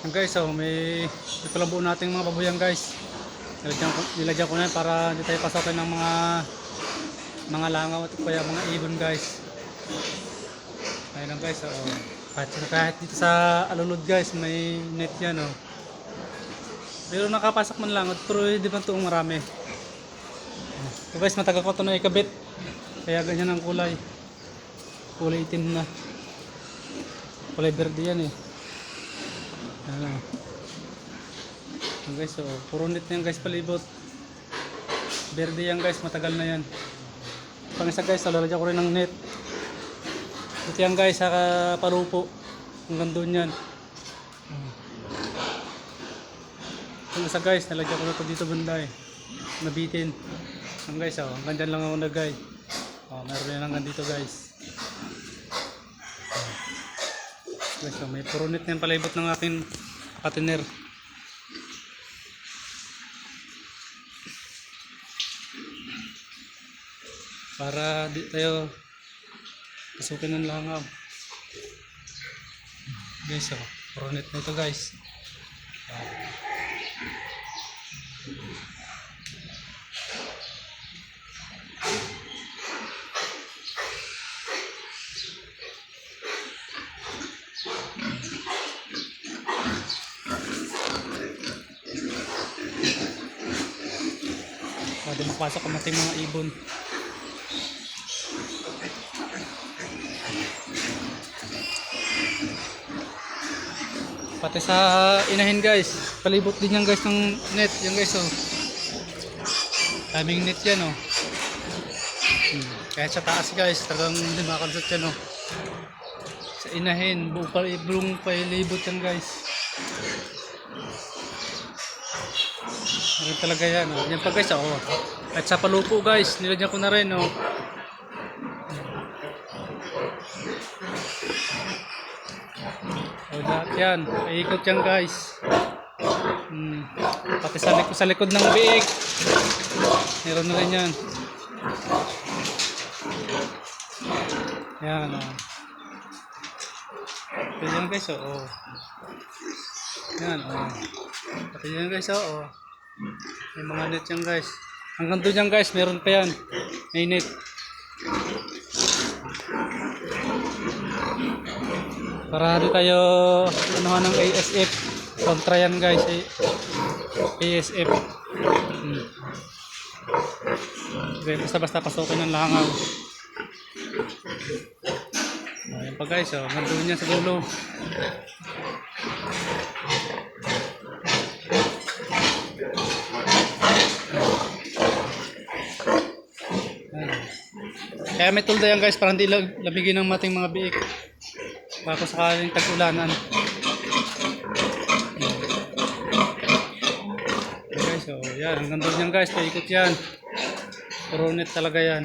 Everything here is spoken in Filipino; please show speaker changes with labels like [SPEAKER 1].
[SPEAKER 1] Yan guys, so may ipalabo natin mga baboyan guys. Nilagyan ko na yan para hindi tayo pasokin ng mga langaw at kaya mga ibon guys. Ayun lang guys, so kahit dito sa alulod guys, may net yan oh. Pero nakapasok man lang, pero hindi man tuong marami. So guys, matagal ko ito na ikabit. Kaya ganyan ang kulay. Kulay itim na. Kulay verde yan eh. Ayan. Ayan guys, so puro net na yan guys palibot. Verde yan guys, matagal na yan. Pang isa guys, lalagyan ko rin ng net. Ito yan guys, sa palupo. Hanggang doon yan. Pang isa guys, nalagyan ko na ito dito banda eh. Nabitin. Ayan guys, oh, hanggang dyan lang ako nagay. Oh, meron yan hanggang dito guys. Guys, so may puro net na yan palibot ng aking patiner. Para di tayo pasukin ng langaw. Guys, so puro net na ito guys. Pwede mapasok ang ating mga ibon. Pati sa inahin guys, palibot din yan guys ng net. Yan guys oh. Daming net yan oh. Kahit sa taas guys, talagang hindi makakalusot yan oh. Sa inahin, buong palibot yan guys. Meron talaga yan oh. Yan pa guys oh. At sa palupo guys, nilagyan ko na rin oh. O lahat yan, paikot yan guys. Pati sa likod ng biik, meron na rin yan. Yan oh. Pati yan guys oh. Yan oh. Pati yan guys oh. May mga net yan guys. Hanggang doon yan guys, meron pa yan. May net. Para di tayo anuhan ng ASF. Kontra yan guys. ASF. Okay, basta pasukin ng langaw. Ayan pa guys, oh. Nandun yan sa dulo. Kaya may tulda yan guys para hindi labigin ng mating mga biik. Baka sakaling tag-ulanan. Okay guys, so yan. Hanggang doon yan guys. Paikot yan. Puro net talaga yan.